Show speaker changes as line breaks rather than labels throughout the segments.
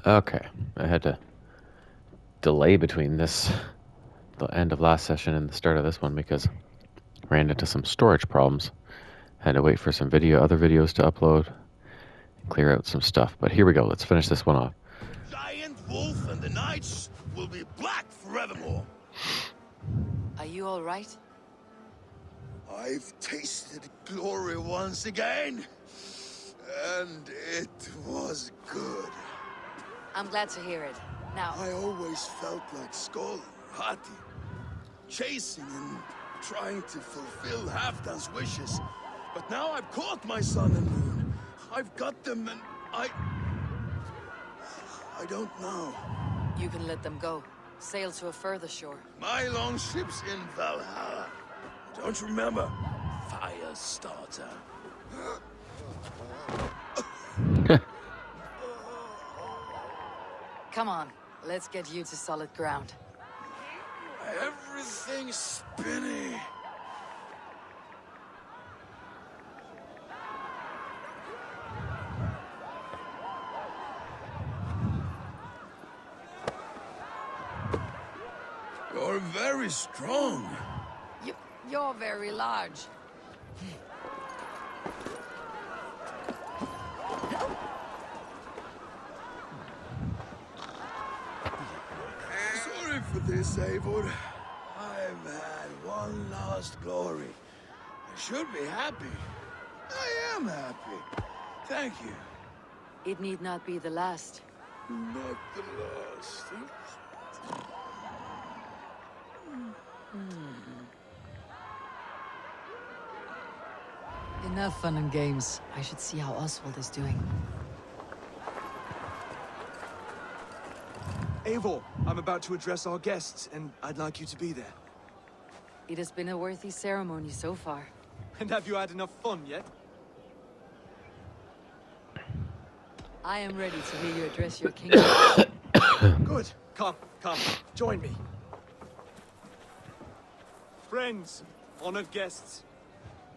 Okay, I had to delay between the end of last session and the start of this one because I ran into some storage problems. Had to wait for some other videos to upload, and clear out some stuff. But here we go. Let's finish this one off.
The giant wolf and the knights will be black forevermore.
Are you all right?
I've tasted glory once again, and it was good.
I'm glad to hear it. Now,
I always felt like Skull and Hati, chasing and trying to fulfill Halfdan's wishes. But now I've caught my sun and moon. I've got them, and I don't know.
you can let them go. Sail to a further shore.
My longship's in Valhalla. Don't you remember? Firestarter.
Come on, let's get you to solid ground.
Everything's spinning. You're very strong.
You're very large.
Sorry for this, Eivor. I've had one last glory. I should be happy. I am happy. Thank you.
It need not be the last.
Not the last.
Enough fun and games. I should see how Oswald is doing.
Eivor, I'm about to address our guests, and I'd like you to be there.
It has been a worthy ceremony so far.
And have you had enough fun yet?
I am ready to hear you address your kingdom.
Good. Come, join me. Friends, honored guests,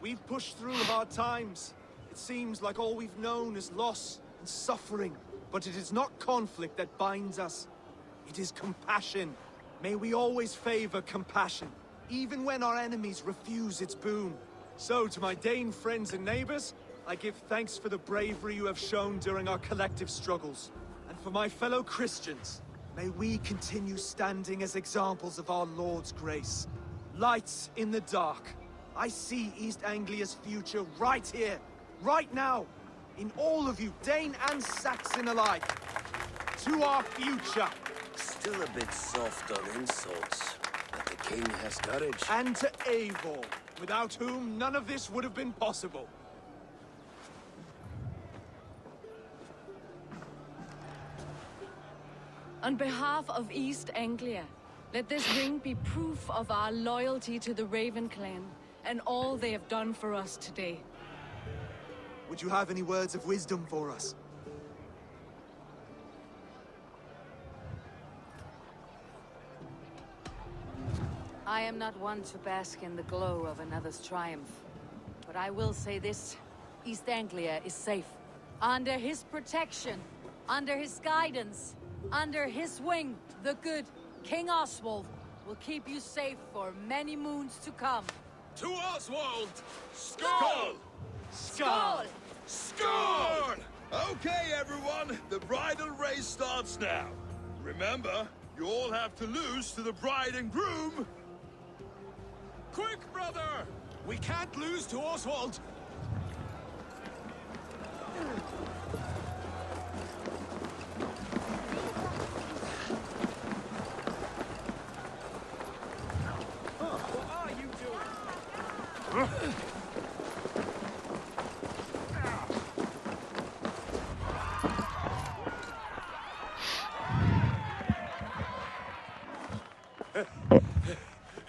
we've pushed through hard times. It seems like all we've known is loss and suffering. But it is not conflict that binds us. It is compassion. May we always favor compassion, even when our enemies refuse its boon. So, to my Dane friends and neighbors, I give thanks for the bravery you have shown during our collective struggles. And for my fellow Christians, may we continue standing as examples of our Lord's grace. Lights in the dark. I see East Anglia's future right here, right now, in all of you, Dane and Saxon alike. To our future.
Still a bit soft on insults, but the king has courage.
And to Eivor, without whom none of this would have been possible.
On behalf of East Anglia, let this ring be proof of our loyalty to the Raven clan and all they have done for us today.
Would you have any words of wisdom for us?
I am not one to bask in the glow of another's triumph. But I will say this, East Anglia is safe. Under his protection, under his guidance, under his wing, the good King Oswald will keep you safe for many moons to come.
To Oswald! Skull!
Skull!
Skull! Okay, everyone, the bridal race starts now. Remember, you all have to lose to the bride and groom. Quick, brother! We can't lose to Oswald.
What are you doing?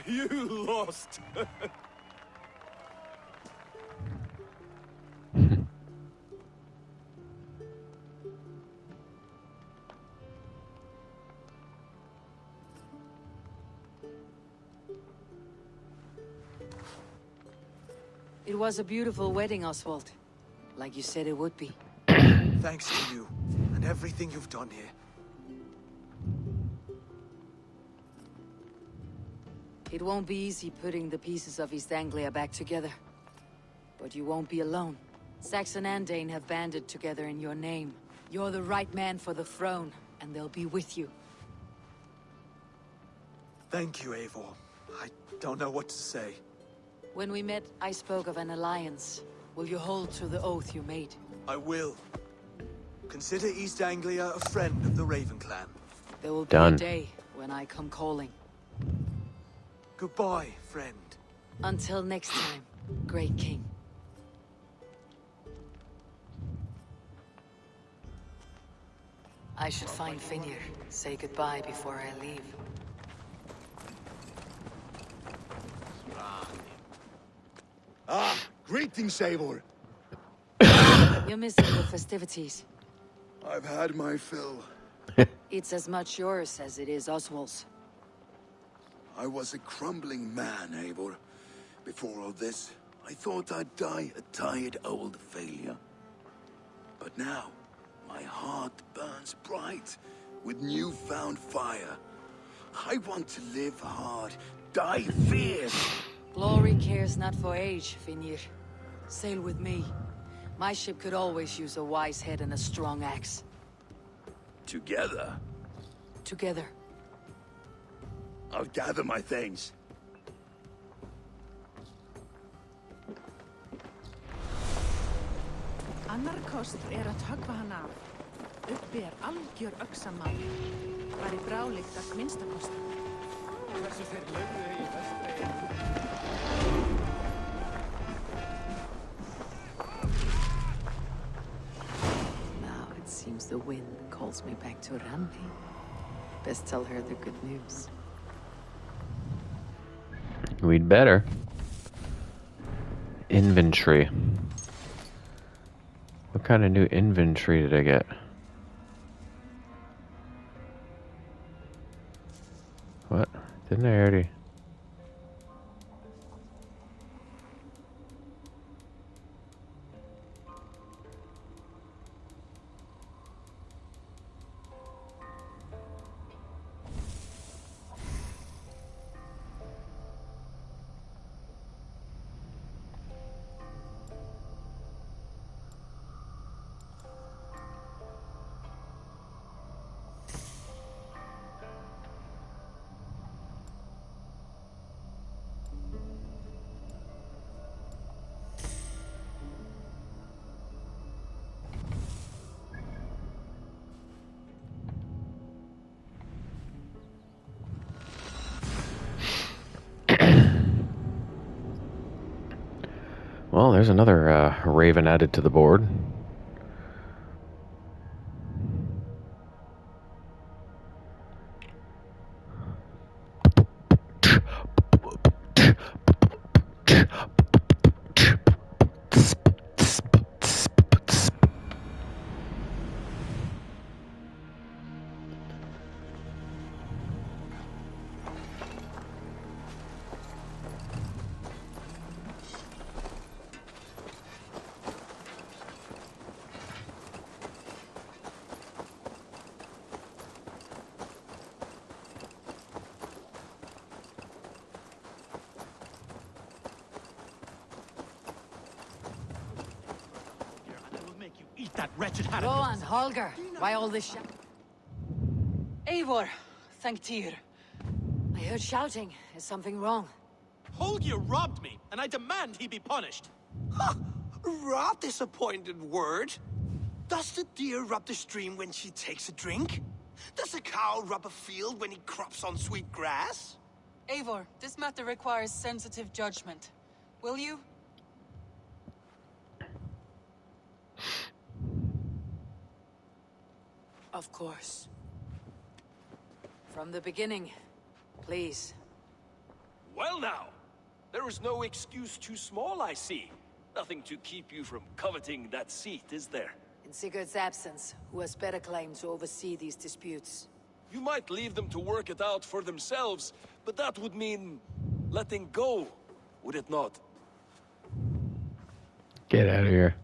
You lost.
It was a beautiful wedding, Oswald. Like you said it would be.
Thanks to you, and and everything you've done here.
It won't be easy putting the pieces of East Anglia back together. But you won't be alone. Saxon and Dane have banded together in your name. You're the right man for the throne, and they'll be with you.
Thank you, Eivor. I don't know what to say.
When we met, I spoke of an alliance. Will you hold to the oath you made?
I will. Consider East Anglia a friend of the Raven clan.
There will be
Done.
a day when I come calling.
Goodbye, friend.
Until next time, Great King. I should find Finir. Say goodbye before I leave.
Ah, greetings, Eivor.
You're missing the festivities.
I've had my fill.
It's as much yours as it is Oswald's.
I was a crumbling man, Eivor. Before all this, I thought I'd die a tired old failure. But now, my heart burns bright with newfound fire. I want to live hard, die fierce.
Glory cares not for age, Finir. Sail with me. My ship could always use a wise head and a strong axe.
Together,
Together.
I'll gather my things.
Annar kostur að höggva hann af. Uppi algjör öxamál. Væri bráleitt að minnsta kosti. Hversu þeir lifðu í vestri.
Now it seems the wind calls me back to Randi. Best tell her the good news.
We'd better. Inventory. What kind of new inventory did I get? What? Didn't I already? Well, there's another raven added to the board.
That wretched hat.
Go on, Holger. Why all this
Eivor, thank Tyr.
I heard shouting. Is something wrong?
Holger robbed me, and I demand he be punished.
Rot disappointed word. Does the deer rub the stream when she takes a drink? Does a cow rub a field when he crops on sweet grass?
Eivor, this matter requires sensitive judgment. Will you?
Of course. From the beginning, please.
Well now, there is no excuse too small, I see. Nothing to keep you from coveting that seat, is there?
In Sigurd's absence, who has better claim to oversee these disputes?
You might leave them to work it out for themselves, but that would mean letting go, would it not?
Get out of here.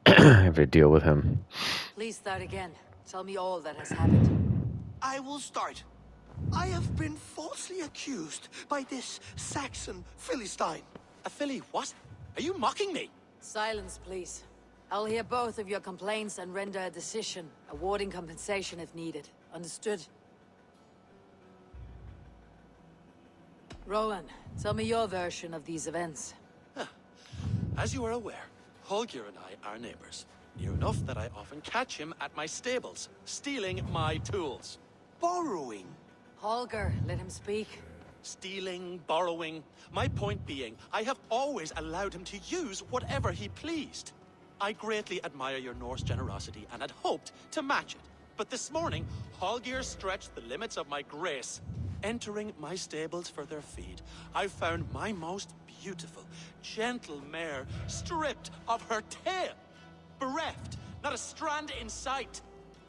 I have to deal with him.
Please start again. Tell me all that has happened.
I will start. I have been falsely accused by this Saxon Philistine.
A filly, what? Are you mocking me?
Silence, please. I'll hear both of your complaints and render a decision, awarding compensation if needed. Understood? Rowan, tell me your version of these events.
As you are aware, Holger and I are neighbors. Near enough that I often catch him at my stables, stealing my tools.
Borrowing.
Holger, let him speak.
Stealing, borrowing. My point being, I have always allowed him to use whatever he pleased. I greatly admire your Norse generosity and had hoped to match it. But this morning, Holger stretched the limits of my grace. Entering my stables for their feed, I found my most beautiful, gentle mare stripped of her tail. Bereft, not a strand in sight.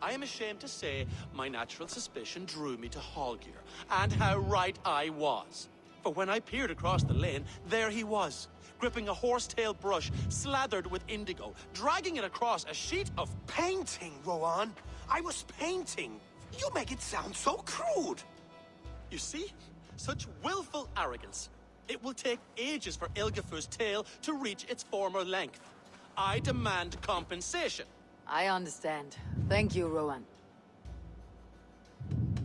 I am ashamed to say my natural suspicion drew me to Holger, and how right I was. For when I peered across the lane, there he was, gripping a horsetail brush slathered with indigo, dragging it across a sheet of...
Painting, Rowan. I was painting. You make it sound so crude.
You see? Such willful arrogance. It will take ages for Ilgafur's tail to reach its former length. I demand compensation.
I understand. Thank you, Rowan.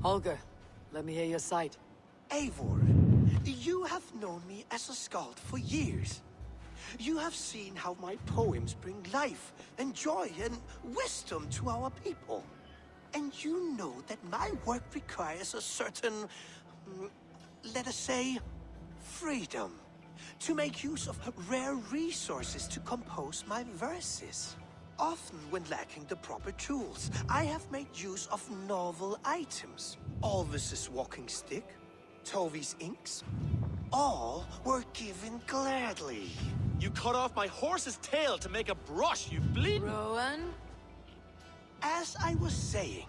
Holger, let me hear your side.
Eivor, you have known me as a skald for years. You have seen how my poems bring life and joy and wisdom to our people. And you know that my work requires a certain, let us say, freedom. To make use of rare resources to compose my verses. Often when lacking the proper tools, I have made use of novel items. Alvis's walking stick, Tovi's inks, all were given gladly.
You cut off my horse's tail to make a brush, you bleeding...
Rowan?
As I was saying,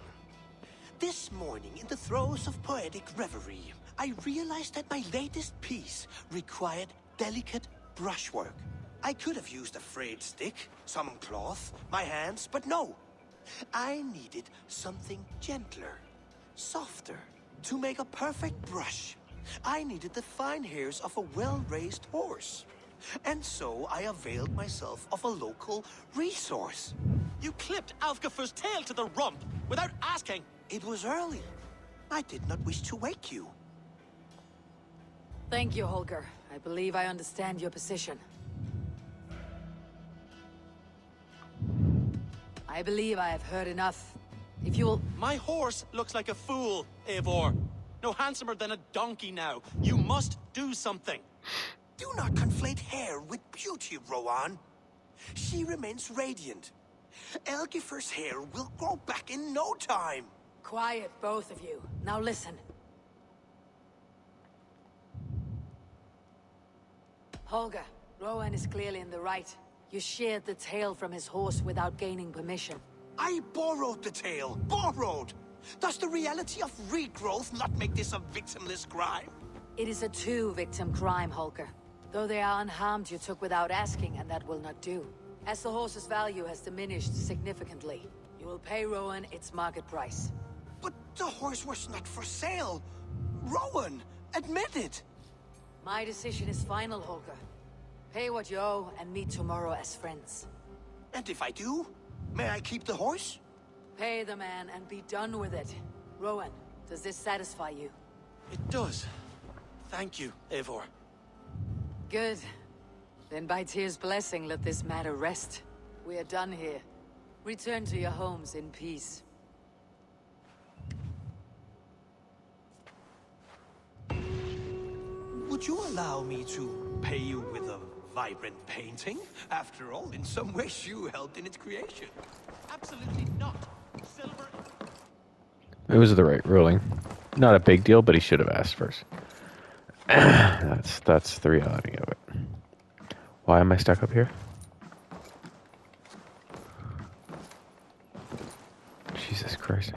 this morning in the throes of poetic reverie, I realized that my latest piece required delicate brushwork. I could have used a frayed stick, some cloth, my hands, but no. I needed something gentler, softer. To make a perfect brush, I needed the fine hairs of a well-raised horse. And so I availed myself of a local resource.
You clipped Alfgafur's tail to the rump without asking.
It was early. I did not wish to wake you.
Thank you, Holger. I believe I understand your position. I believe I have heard enough. If you'll...
My horse looks like a fool, Eivor. No handsomer than a donkey now. You must do something.
Do not conflate hair with beauty, Rowan. She remains radiant. Elgifur's hair will grow back in no time.
Quiet, both of you. Now listen. Holger, Rowan is clearly in the right. You sheared the tail from his horse without gaining permission.
I borrowed the tail. Borrowed! Does the reality of regrowth not make this a victimless crime?
It is a two-victim crime, Holger. Though they are unharmed, you took without asking, and that will not do. As the horse's value has diminished significantly, you will pay Rowan its market price.
But the horse was not for sale. Rowan, admit it.
My decision is final, Holger. Pay what you owe and meet tomorrow as friends.
And if I do, may I keep the horse?
Pay the man and be done with it. Rowan, does this satisfy you?
It does. Thank you, Eivor.
Good. Then by Tyr's blessing, let this matter rest. We are done here. Return to your homes in peace.
Would you allow me to pay you with a vibrant painting? After all, in some ways you helped in its creation.
Absolutely not. Silver...
It was the right ruling. Not a big deal, but he should have asked first. That's the reality of it. Why am I stuck up here? Jesus Christ.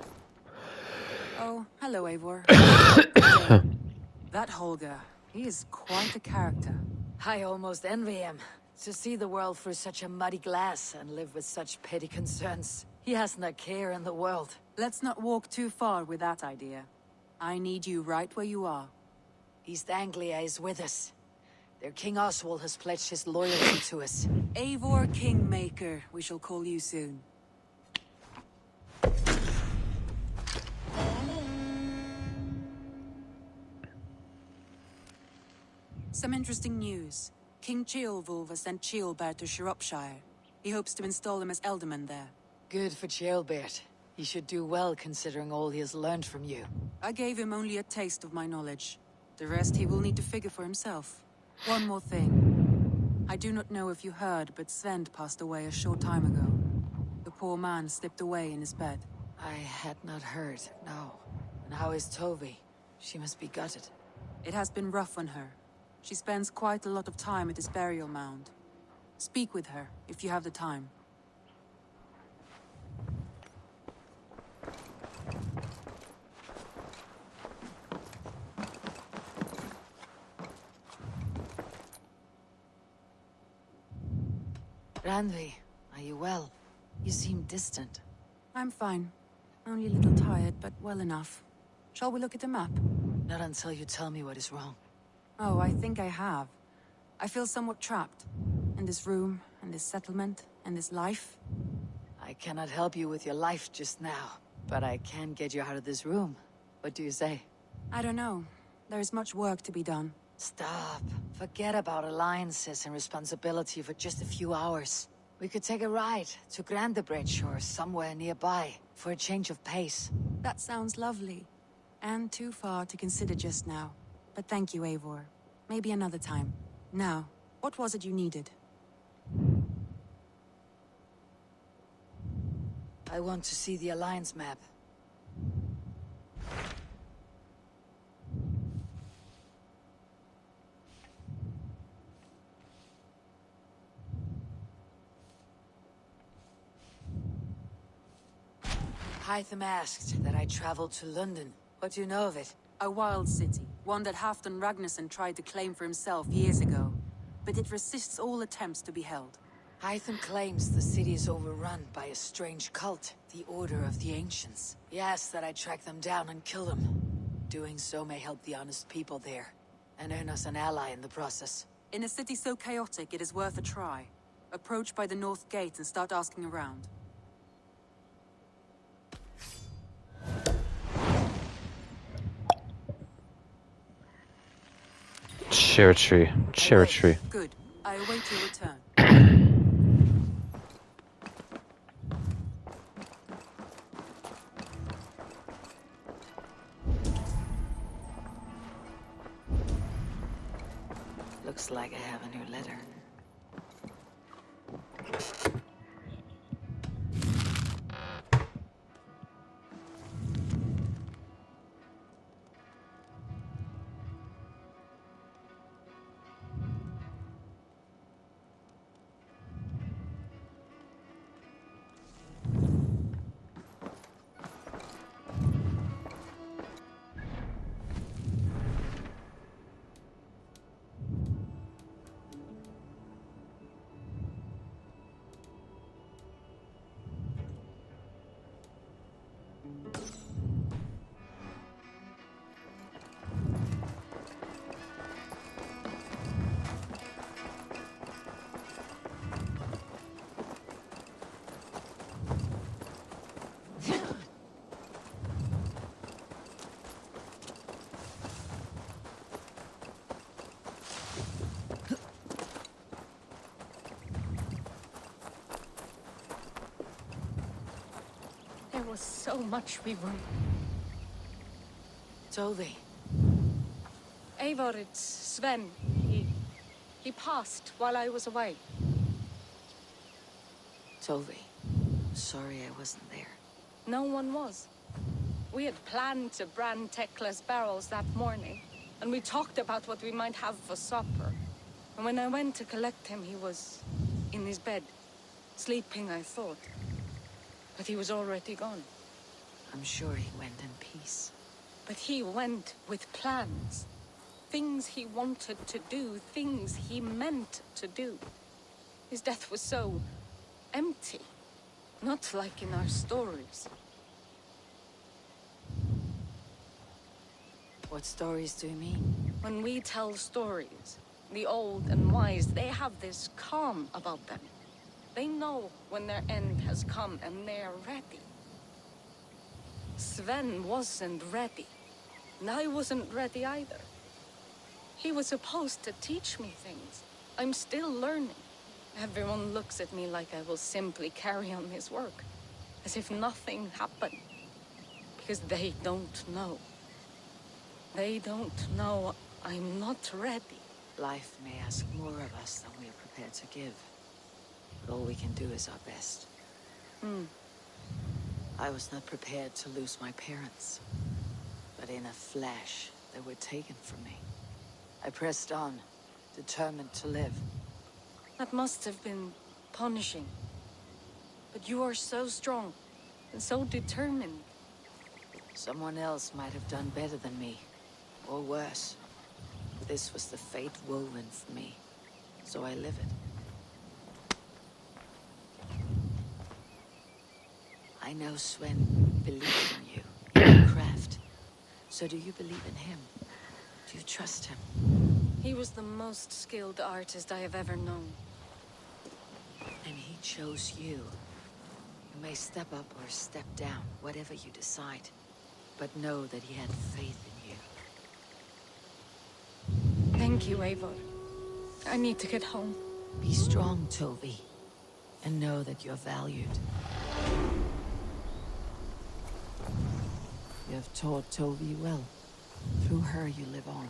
Oh, hello, Eivor. That Holger, he is quite a character.
I almost envy him. To see the world through such a muddy glass and live with such petty concerns. He hasn't a care in the world.
Let's not walk too far with that idea. I need you right where you are.
East Anglia is with us. Their King Oswald has pledged his loyalty to us.
Eivor Kingmaker, we shall call you soon. Some interesting news. King Ceolwulf has sent Ceolbert to Shropshire. He hopes to install him as Elderman there.
Good for Ceolbert. He should do well considering all he has learned from you.
I gave him only a taste of my knowledge. The rest he will need to figure for himself. One more thing. I do not know if you heard, but Svend passed away a short time ago. The poor man slipped away in his bed.
I had not heard, no. And how is Tovi? She must be gutted.
It has been rough on her. She spends quite a lot of time at his burial mound. Speak with her, if you have the time.
Randvi, are you well? You seem distant.
I'm fine. Only a little tired, but well enough. Shall we look at the map?
Not until you tell me what is wrong.
Oh, I think I have. I feel somewhat trapped. In this room, in this settlement, in this life.
I cannot help you with your life just now, but I can get you out of this room. What do you say?
I don't know. There is much work to be done.
Stop. Forget about alliances and responsibility for just a few hours. We could take a ride to Grandebridge or somewhere nearby for a change of pace.
That sounds lovely. And too far to consider just now. But thank you, Eivor. Maybe another time. Now, what was it you needed?
I want to see the Alliance map. Hytham asked that I travel to London. What do you know of it?
A wild city. One that Halfdan Ragnarsson tried to claim for himself years ago. But it resists all attempts to be held.
Hytham claims the city is overrun by a strange cult, the Order of the Ancients. He asks that I track them down and kill them. Doing so may help the honest people there, and earn us an ally in the process.
In a city so chaotic, it is worth a try. Approach by the North Gate and start asking around.
Cherry tree.
Good. I await your return.
Looks like I have a new letter.
There was so much we were...
Tovi.
Eivor, it's Sven. He passed while I was away.
Tovi. Sorry I wasn't there.
No one was. We had planned to brand Tekla's barrels that morning, and we talked about what we might have for supper. And when I went to collect him, he was in his bed, sleeping, I thought. But he was already gone.
I'm sure he went in peace.
But he went with plans. Things he wanted to do, things he meant to do. His death was so empty. Not like in our stories.
What stories do you mean?
When we tell stories, the old and wise, they have this calm about them. They know when their end has come and they're ready. Sven wasn't ready. And I wasn't ready either. He was supposed to teach me things. I'm still learning. Everyone looks at me like I will simply carry on his work. As if nothing happened. Because they don't know. They don't know I'm not ready.
Life may ask more of us than we are prepared to give. But all we can do is our best. I was not prepared to lose my parents. But in a flash, they were taken from me. I pressed on, determined to live.
That must have been punishing. But you are so strong and so determined.
Someone else might have done better than me, or worse. This was the fate woven for me, so I live it. I know Sven believed in you, in your craft. So do you believe in him? Do you trust him?
He was the most skilled artist I have ever known.
And he chose you. You may step up or step down, whatever you decide. But know that he had faith in you.
Thank you, Eivor. I need to get home.
Be strong, Toby. And know that you're valued. You have taught Toby well. Through her you live on.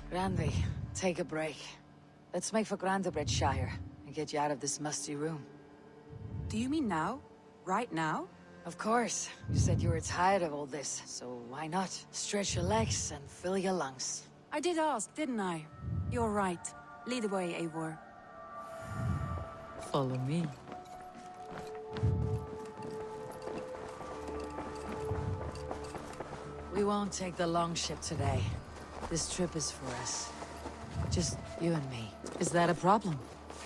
Granby, take a break. Let's make for Grandabridgeshire and get you out of this musty room.
Do you mean now? Right now?
Of course. You said you were tired of all this, so why not? Stretch your legs and fill your lungs.
I did ask, didn't I? You're right. Lead the way, Eivor.
Follow me. We won't take the long ship today. This trip is for us. Just you and me. Is that a problem?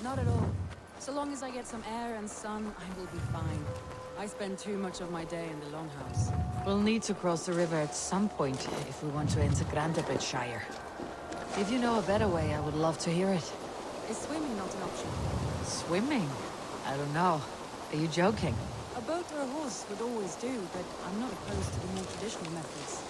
Not at all. So long as I get some air and sun, I will be fine. I spend too much of my day in the Longhouse.
We'll need to cross the river at some point if we want to enter Grandabridgeshire. If you know a better way, I would love to hear it.
Is swimming not an option?
Swimming? I don't know. Are you joking?
A boat or a horse would always do, but I'm not opposed to the more traditional methods.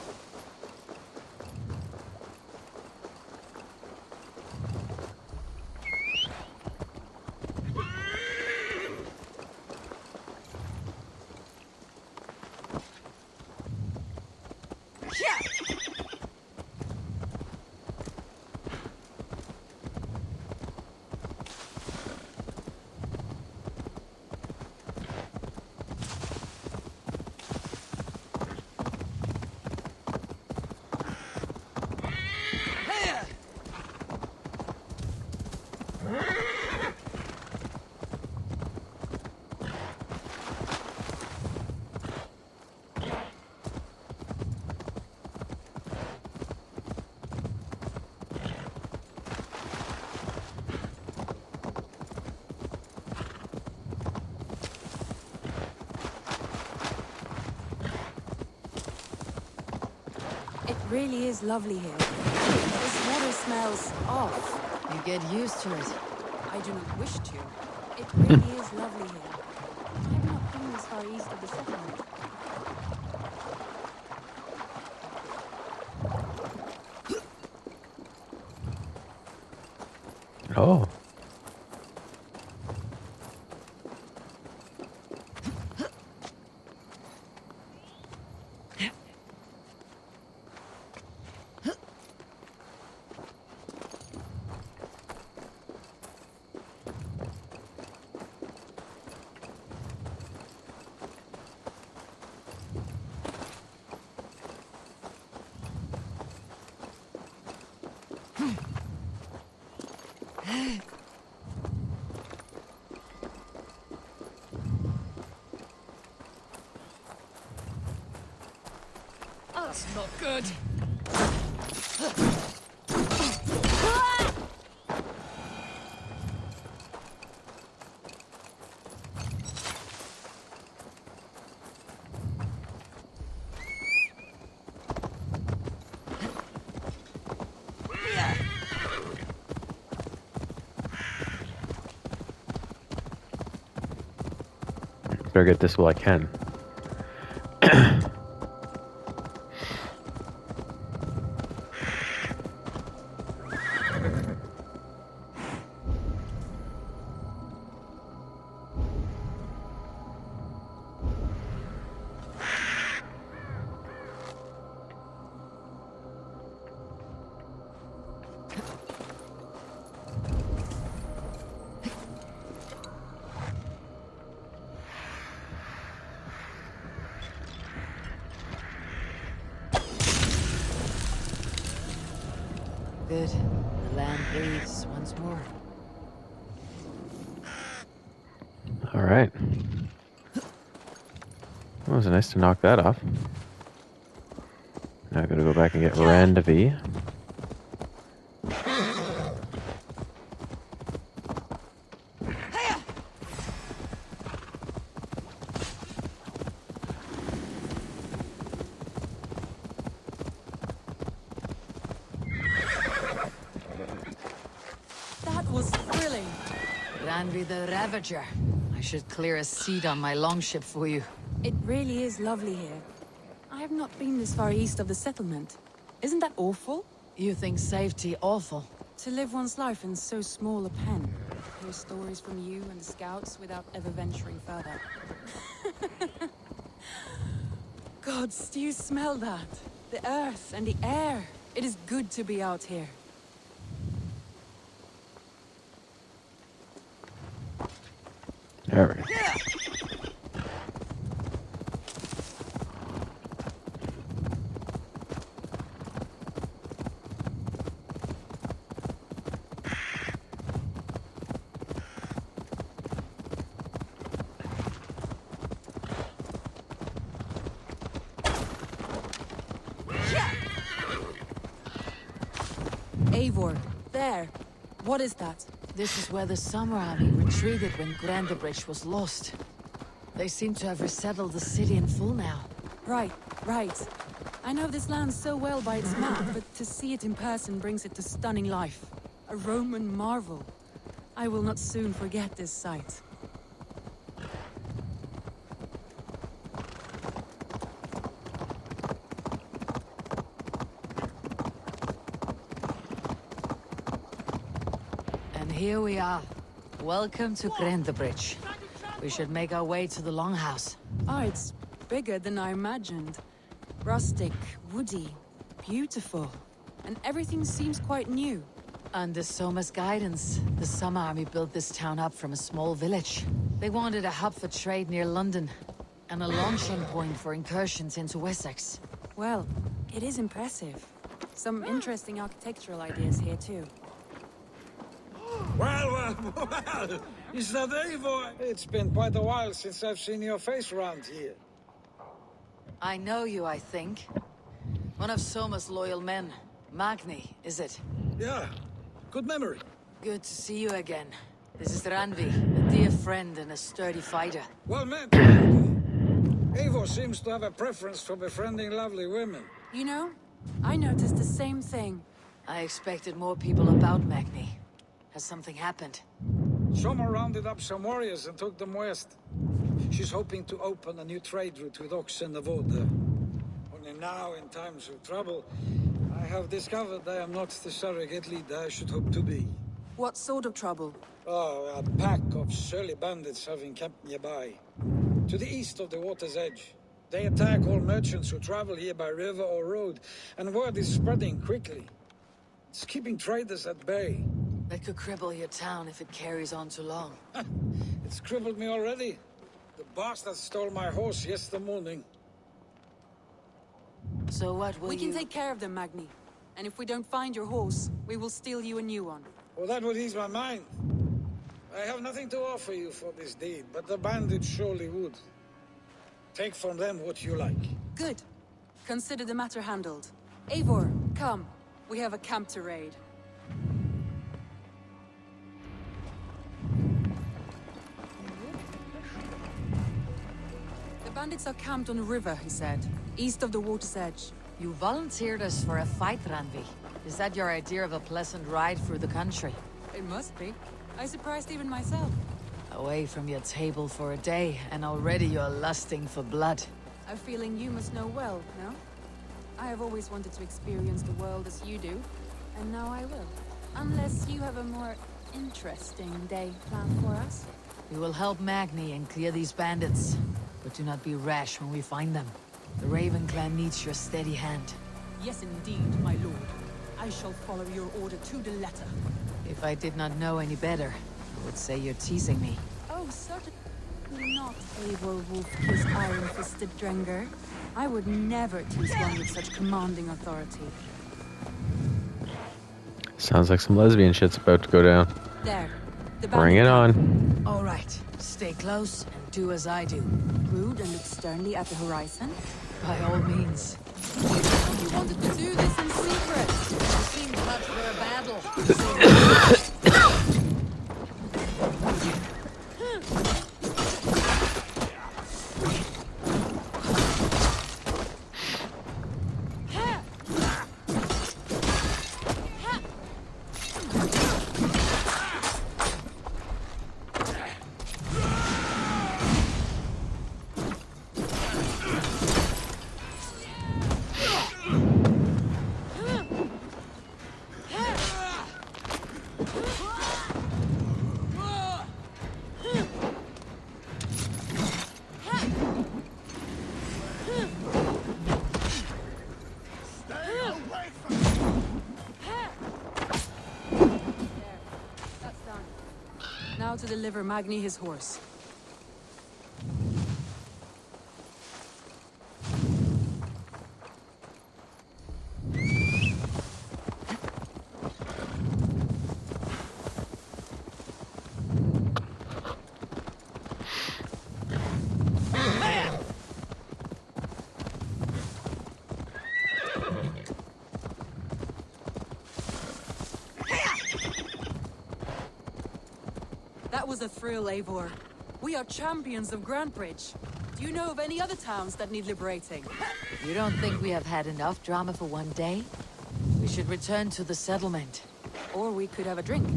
It really is lovely here. This water smells off.
You get used to it.
I do not wish to. It really is lovely here. I have not been this far east of the settlement.
Oh.
That's not good.
Better get this while I can.
Good. The land breathes once more.
All right. Well, it was nice to knock that off. Now I gotta go back and get Randavi.
That was thrilling. Ranvi the Ravager. I should clear a seat on my longship for you.
It really is lovely here. I have not been this far east of the settlement. Isn't that awful?
You think safety awful?
To live one's life in so small a pen. Hear stories from you and the scouts without ever venturing further. Gods, do you smell that? The earth and the air. It is good to be out here.
There we go.
Eivor, there. What is that?
This is where the Summer Army retreated when Grandabridge was lost. They seem to have resettled the city in full now.
Right. I know this land so well by its map, but to see it in person brings it to stunning life. A Roman marvel. I will not soon forget this sight.
And here we are. Welcome to Grandabridge. We should make our way to the Longhouse.
Oh, it's bigger than I imagined. Rustic, woody, beautiful. And everything seems quite new.
Under Soma's guidance, the Summer Army built this town up from a small village. They wanted a hub for trade near London, and a launching point for incursions into Wessex.
Well, it is impressive. Some interesting architectural ideas here too.
Well, is that Eivor? It's been quite a while since I've seen your face around here.
I know you, I think. One of Soma's loyal men. Magni, is it?
Yeah, good memory.
Good to see you again. This is Ranvi, a dear friend and a sturdy fighter.
Well met, Eivor seems to have a preference for befriending lovely women.
You know, I noticed the same thing.
I expected more people about Magni. Has something happened?
Soma rounded up some warriors and took them west. She's hoping to open a new trade route with oxen of Oda. Only now, in times of trouble, I have discovered I am not the surrogate leader I should hope to be.
What sort of trouble?
Oh, a pack of surly bandits have encamped nearby. To the east of the water's edge. They attack all merchants who travel here by river or road, and word is spreading quickly. It's keeping traders at bay.
That could cripple your town if it carries on too long.
It's crippled me already. The bastard stole my horse yesterday morning.
So what will
We
you...
can take care of them, Magni. And if we don't find your horse, we will steal you a new one.
Oh, that would ease my mind. I have nothing to offer you for this deed, but the bandits surely would. Take from them what you like.
Good. Consider the matter handled. Eivor, come. We have a camp to raid. The bandits are camped on the river, he said. East of the water's edge.
You volunteered us for a fight, Randvi. Is that your idea of a pleasant ride through the country?
It must be. I surprised even myself.
Away from your table for a day, and already you're lusting for blood.
A feeling you must know well, no? I have always wanted to experience the world as you do, and now I will. Unless you have a more interesting day planned for us.
We will help Magni and clear these bandits, but do not be rash when we find them. The Raven clan needs your steady hand.
Yes, indeed, my lord. I shall follow your order to the letter.
If I did not know any better, I would say you're teasing me.
Oh, certainly not, Eivor wolf-kissed iron-fisted Drenger. I would never tease one with such commanding authority.
Sounds like some lesbian shit's about to go down.
There. The
Bring it
bandit
on.
All right, stay close and do as I do.
rude and look sternly at the horizon.
By all means.
You wanted to do this in secret.
You seemed much for a battle.
Now to deliver Magni his horse. That was a thrill, Eivor. We are champions of Grantbridge. Do you know of any other towns that need liberating?
You don't think we have had enough drama for one day? We should return to the settlement.
Or we could have a drink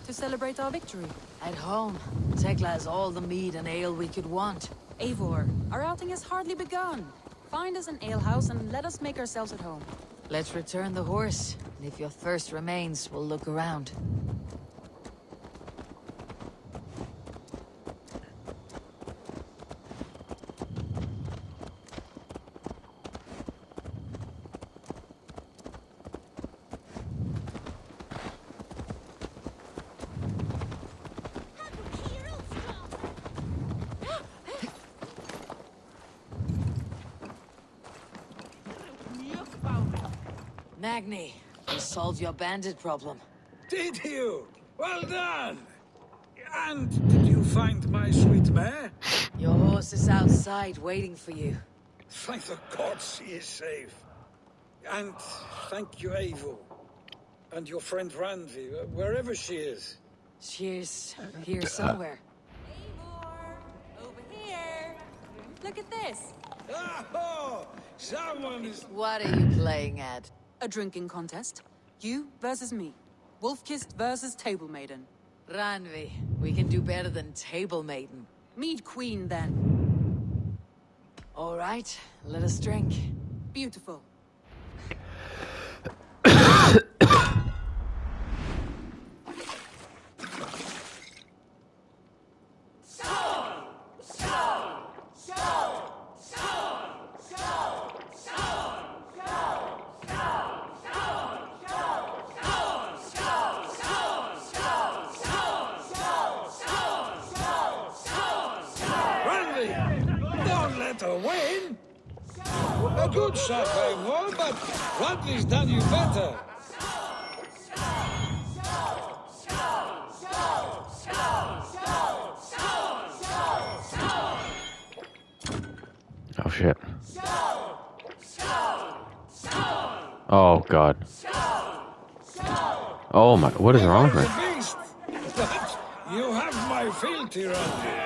to celebrate our victory.
At home, Tekla has all the mead and ale we could want.
Eivor, our outing has hardly begun. Find us an alehouse and let us make ourselves at home.
Let's return the horse, and if your thirst remains, we'll look around. Magni, we solved your bandit problem.
Did you? Well done! And did you find my sweet mare?
Your horse is outside waiting for you.
Thank the gods she is safe. And thank you, Eivor. And your friend Randvi, wherever she is.
She's here somewhere.
Eivor, over here. Look at this.
Oh, someone is...
What are you playing at?
A drinking contest. You versus me. Wolf-kissed versus Table Maiden.
Randvi, we can do better than Table Maiden.
Mead Queen, then.
All right, let us drink.
Beautiful.
Don't let her win! A good shot, Eivor, but Randvi's done you better.
Oh God. Oh my! What is
You
wrong
are
with
the
her?
beast, but you have my fealty, Randy.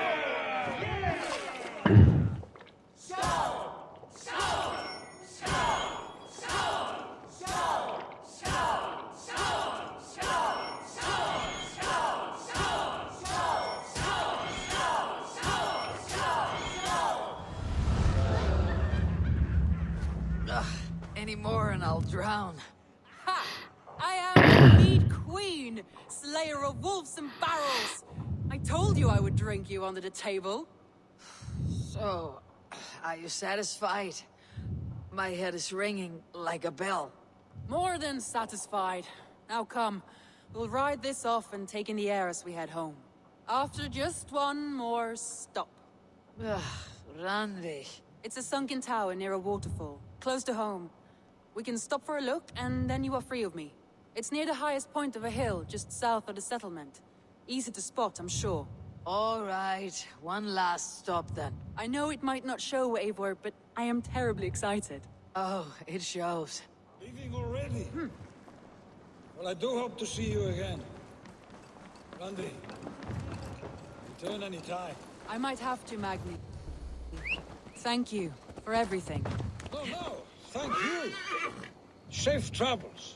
Any more and I'll drown. Ha! I am the Mead Queen, slayer of wolves and barrels. I told you I would drink you under the table. So, are you satisfied? My head is ringing like a bell. More than satisfied. Now come, we'll ride this off and take in the air as we head home. After just one more stop. Ugh, Randvi. It's a sunken tower near a waterfall, close to home. We can stop for a look, and then you are free of me. It's near the highest point of a hill, just south of the settlement. Easy to spot, I'm sure. All right, one last stop then. I know it might not show, Eivor, but I am terribly excited. Oh, it shows.
Leaving already? Well, I do hope to see you again. Randy, return any time.
I might have to, Magni. Thank you for everything.
No, thank you. Safe travels.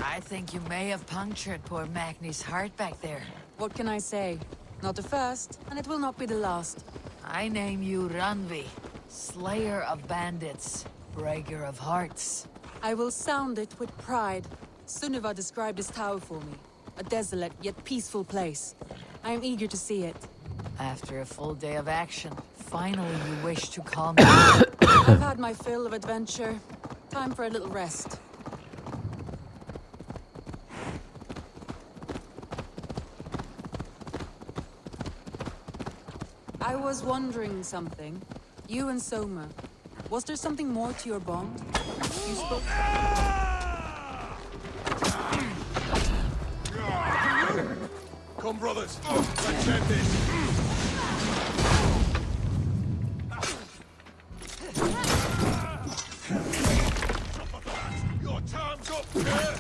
I think you may have punctured poor Magni's heart back there. What can I say? Not the first, and it will not be the last. I name you Randvi, slayer of bandits, breaker of hearts. I will sound it with pride. Sunniva described this tower for me. A desolate yet peaceful place. I am eager to see it. After a full day of action, finally you wish to calm down. I've had my fill of adventure. Time for a little rest. I was wondering something. You and Soma. Was there something more to your bond? You spoke...
Come, brothers. Let's end this. Your time's up, sir.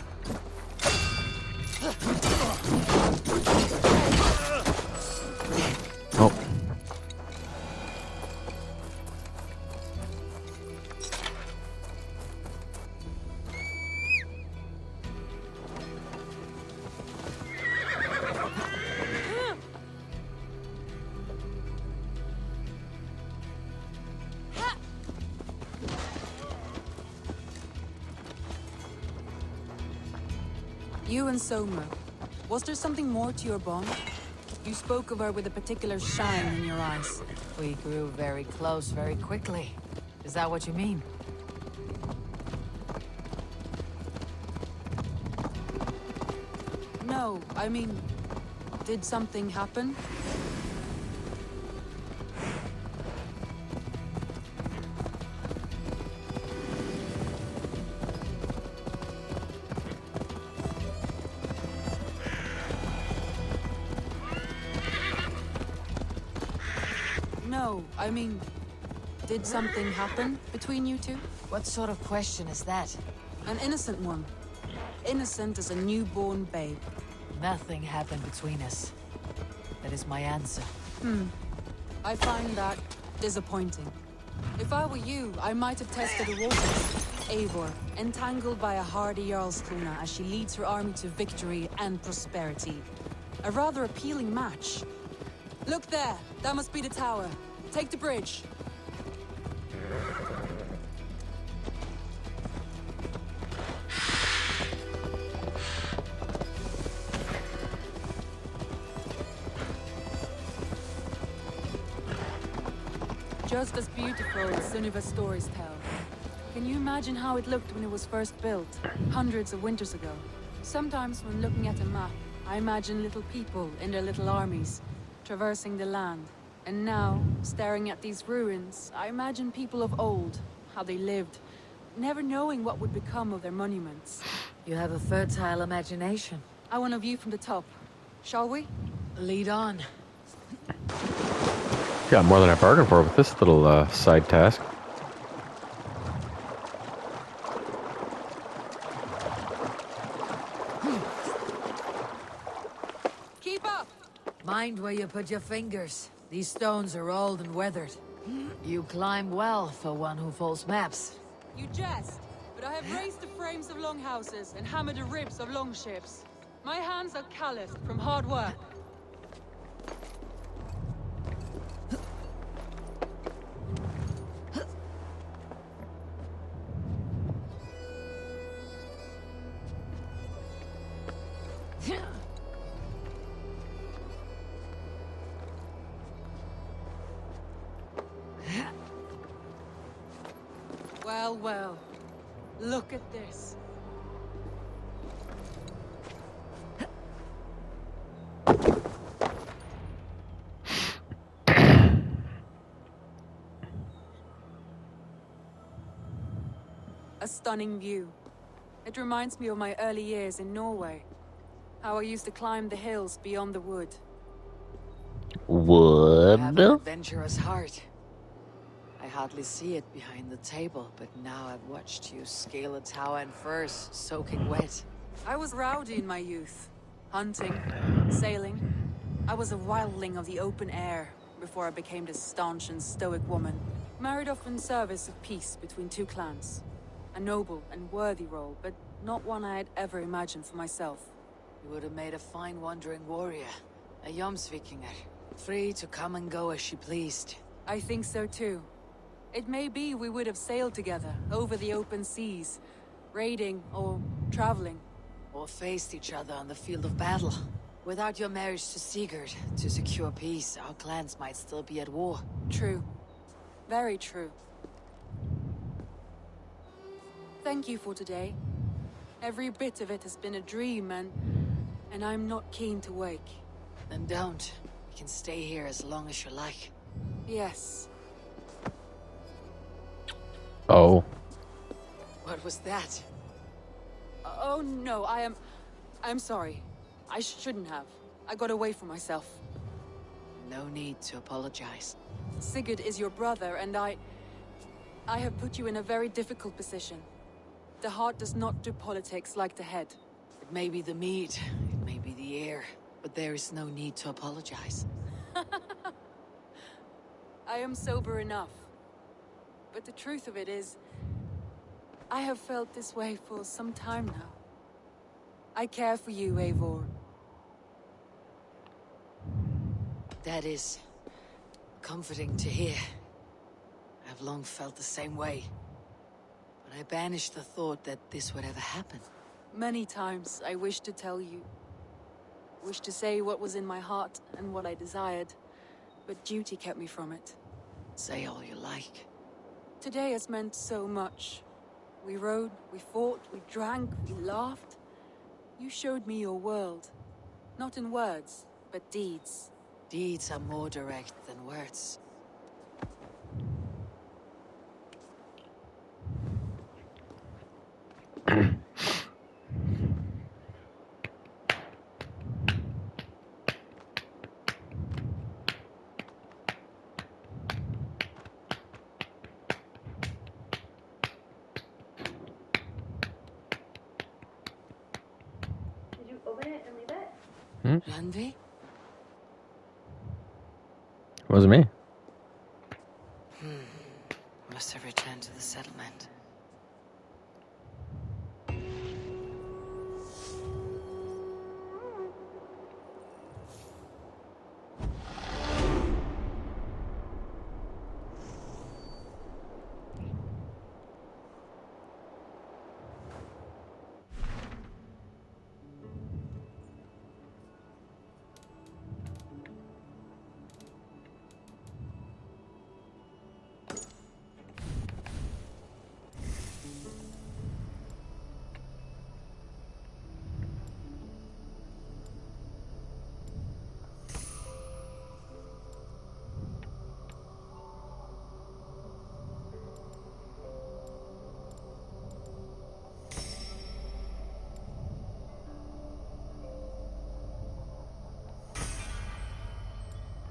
Oh.
You and Soma. Was there something more to your bond? You spoke of her with a particular shine in your eyes. We grew very close very quickly. Is that what you mean? No, I mean... Did something happen? No, I mean... Did something happen between you two? What sort of question is that? An innocent one. Innocent as a newborn babe. Nothing happened between us. That is my answer. I find that disappointing. If I were you, I might have tested the waters. Eivor, entangled by a hardy Jarlskona as she leads her army to victory and prosperity. A rather appealing match. Look there! That must be the tower. Take the bridge. Just as beautiful as Sunniva's stories tell. Can you imagine how it looked when it was first built, hundreds of winters ago? Sometimes when looking at a map, I imagine little people in their little armies, traversing the land. And now, staring at these ruins, I imagine people of old, how they lived, never knowing what would become of their monuments. You have a fertile imagination. I want a view from the top. Shall we? Lead on.
Got more than I bargained for with this little side task.
Keep up!
Mind where you put your fingers. These stones are old and weathered. You climb well for one who folds maps.
You jest, but I have raised the frames of longhouses and hammered the ribs of longships. My hands are calloused from hard work. Well, well. Look at this. A stunning view. It reminds me of my early years in Norway. How I used to climb the hills beyond the wood.
You have an
Wood?
adventurous heart. I hardly see it behind the table, but now I've watched you scale a tower in furs, soaking wet. I was rowdy in my youth. Hunting, sailing. I was a wildling of the open air before I became this staunch and stoic woman. Married off in service of peace between two clans. A noble and worthy role, but not one I had ever imagined for myself. You would have made a fine wandering warrior. A Jomsvikinger. Free to come and go as she pleased. I think so too. It may be we would have sailed together, over the open seas, raiding or traveling. Or faced each other on the field of battle. Without your marriage to Sigurd, to secure peace, our clans might still be at war. True. Very true. Thank you for today. Every bit of it has been a dream, and I'm not keen to wake. Then don't. You can stay here as long as you like. Yes.
Oh.
What was that? Oh no, I'm sorry. I shouldn't have. I got away from myself. No need to apologize. Sigurd is your brother, and I have put you in a very difficult position. The heart does not do politics like the head. It may be the meat, it may be the air, but there is no need to apologize. I am sober enough. But the truth of it is, I have felt this way for some time now. I care for you, Eivor. That is comforting to hear. I've long felt the same way. But I banished the thought that this would ever happen. Many times I wished to tell you. Wished to say what was in my heart and what I desired. But duty kept me from it. Say all you like. Today has meant so much. We rode, we fought, we drank, we laughed. You showed me your world. Not in words, but deeds. Deeds are more direct than words.
Did you open it and leave it?
Randvi?
Wasn't me.
Must have returned to the settlement.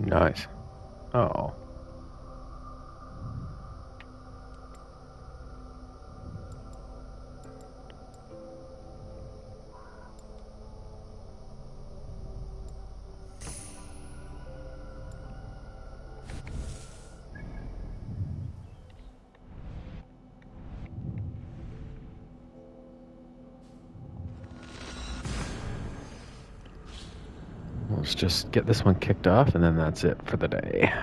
Nice. Oh. Let's just get this one kicked off, and then that's it for the day.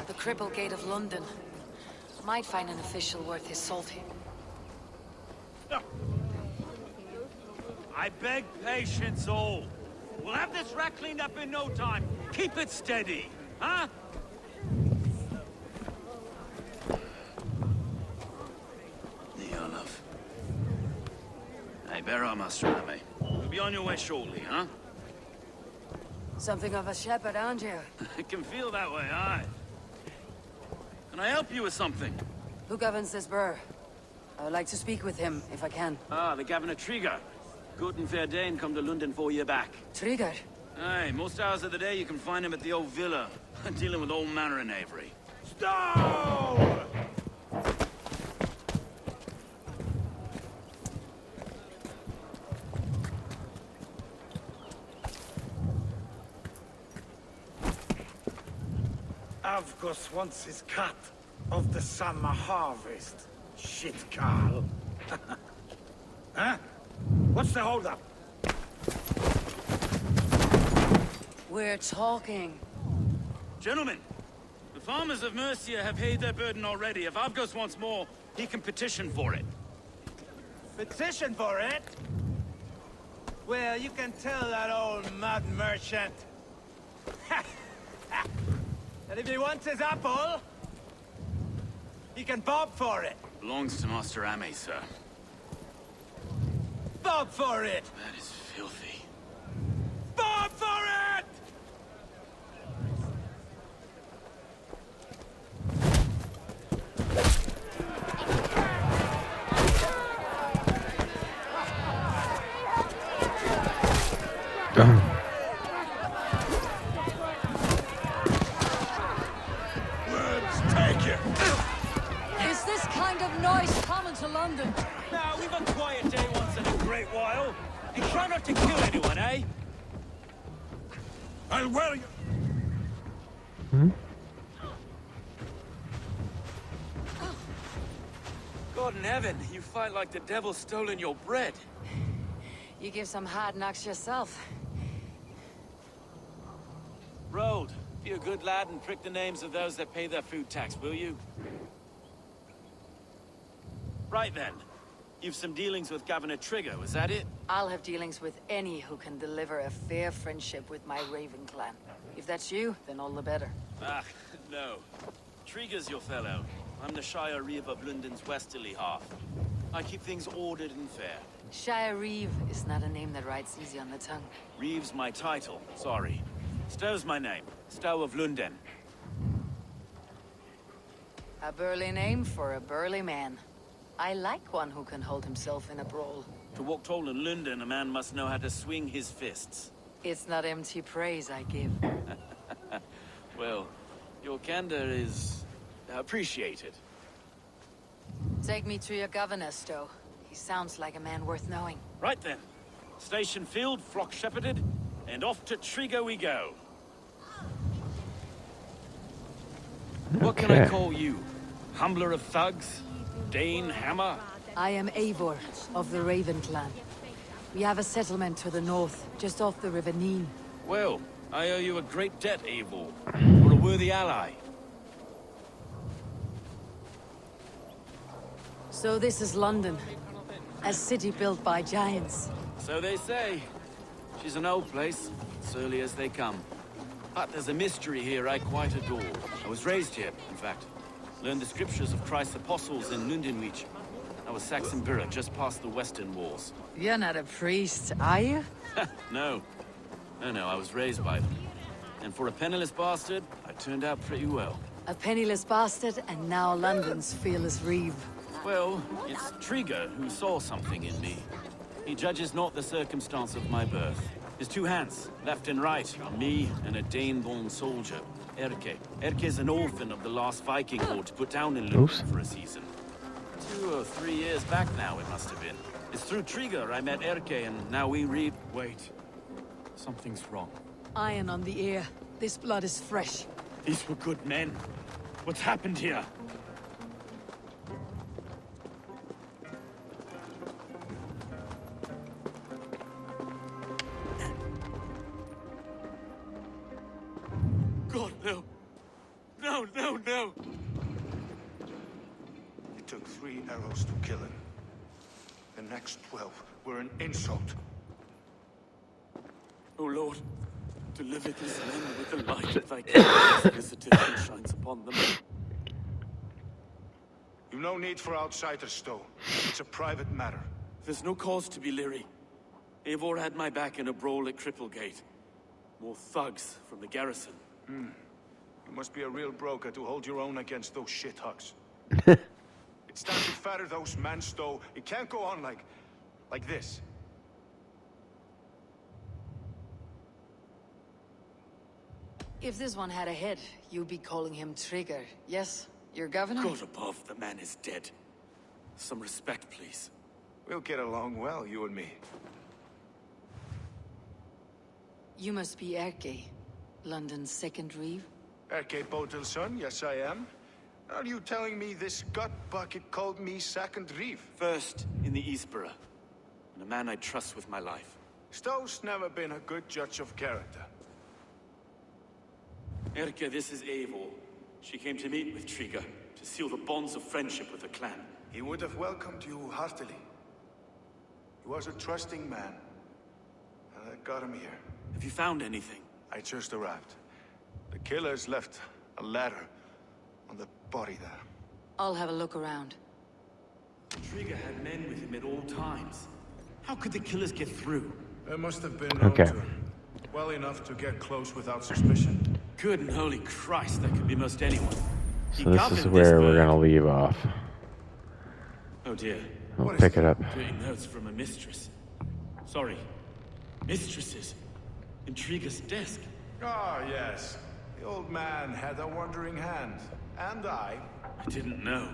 The Cripple Gate of London. Might find an official worth his salt here.
I beg patience, all. We'll have this wreck cleaned up in no time. Keep it steady, huh? Neolov. Hey, bear our Master Ame. You'll be on your way shortly, huh?
Something of a shepherd, aren't you?
It can feel that way, aye. Can I help you with something?
Who governs this burr? I would like to speak with him, if I can.
Ah, the Governor Trigger. Good and fair Dane come to London 4 year back.
Trigger?
Aye, most hours of the day you can find him at the old villa, dealing with all manner of knavery. Stone!
Avgos wants his cut of the summer harvest. Shit, Carl. Huh? What's the holdup?
We're talking.
Gentlemen, the farmers of Mercia have paid their burden already. If Avgos wants more, he can petition for it.
Petition for it? Well, you can tell that old mud merchant. And if he wants his apple, he can bob for it.
Belongs to Master Ame, sir.
Bob for it!
That is filthy.
Bob for it!
Let's take it.
Is this kind of noise common to London?
Now, we've a quiet day once in a great while. And try not to kill anyone, eh? I'll wear you. God in heaven, you fight like the devil's stolen your bread.
You give some hard knocks yourself.
Road, be a good lad and prick the names of those that pay their food tax, will you? Right then. You've some dealings with Governor Trigger, was that it?
I'll have dealings with any who can deliver a fair friendship with my Raven clan. If that's you, then all the better.
Ah, no. Trigger's your fellow. I'm the Shire Reeve of London's westerly half. I keep things ordered and fair.
Shire Reeve is not a name that rides easy on the tongue.
Reeve's my title, sorry. Stow's my name. Stow of London.
A burly name for a burly man. I like one who can hold himself in a brawl.
To walk tall in London, a man must know how to swing his fists.
It's not empty praise I give.
Well, your candor is appreciated.
Take me to your governor, Stowe. He sounds like a man worth knowing.
Right then.
Station filled, flock shepherded, and off to Trigo we go. What can I
Okay.
call you? Humbler of thugs? Dane Hammer?
I am Eivor, of the Raven clan. We have a settlement to the north, just off the River Neen.
Well, I owe you a great debt, Eivor. You're a worthy ally.
So this is London, a city built by giants.
So they say. She's an old place, surly as they come. But there's a mystery here I quite adore. I was raised here, in fact. Learned the scriptures of Christ's apostles in Lundenwich. I was Saxon Borough, just past the western walls.
You're not a priest, are you?
No. No, I was raised by them. And for a penniless bastard, I turned out pretty well.
A penniless bastard, and now London's fearless reeve.
Well, it's Trigger who saw something in me. He judges not the circumstance of my birth. His two hands, left and right, on me and a Dane-born soldier, Erke. Erke's an orphan of the last Viking horde put down in London for a season. 2 or 3 years back now, it must have been. It's through Trigger I met Erke, and now we read... Wait. Something's wrong.
Iron on the ear. This blood is fresh.
These were good men. What's happened here? God, no. No.
It took 3 arrows to kill him. The next 12 were an insult.
Oh Lord, deliver these men with the light of thy glorious visitation shines upon them.
You've no need for outsiders, Stowe. It's a private matter.
There's no cause to be leery. Eivor had my back in a brawl at Cripplegate. More thugs from the garrison.
You must be a real broker to hold your own against those shithugs. It's time to fatter those men, Stowe. It can't go on like this.
If this one had a head, you'd be calling him Trigger, yes? Your governor?
God above, the man is dead. Some respect, please.
We'll get along well, you and me.
You must be Erke, London's second reeve.
Erke Botilson, yes I am. Are you telling me this gut bucket called me second reef?
First in the Eastborough, and a man I trust with my life.
Stowe's never been a good judge of character.
Erke, this is Eivor. She came to meet with Trigger, to seal the bonds of friendship with the clan.
He would have welcomed you heartily. He was a trusting man. And I got him here.
Have you found anything?
I just arrived. The killers left a ladder on the body there.
I'll have a look around.
Trigger had men with him at all times. How could the killers get through?
There must have been known
Okay.
to him. Well enough to get close without suspicion.
Good and holy Christ, that could be most anyone. He
So this is
governed
where we're
bird.
gonna leave off.
Oh dear.
We'll pick it up.
Dirty notes from a mistress. Sorry. Mistresses. In Trigger's desk.
Ah, yes. The old man had a wandering hand. And I.
I didn't know.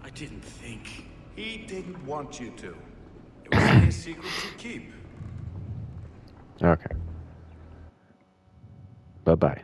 I didn't think.
He didn't want you to. It was his secret to keep.
Okay. Bye-bye.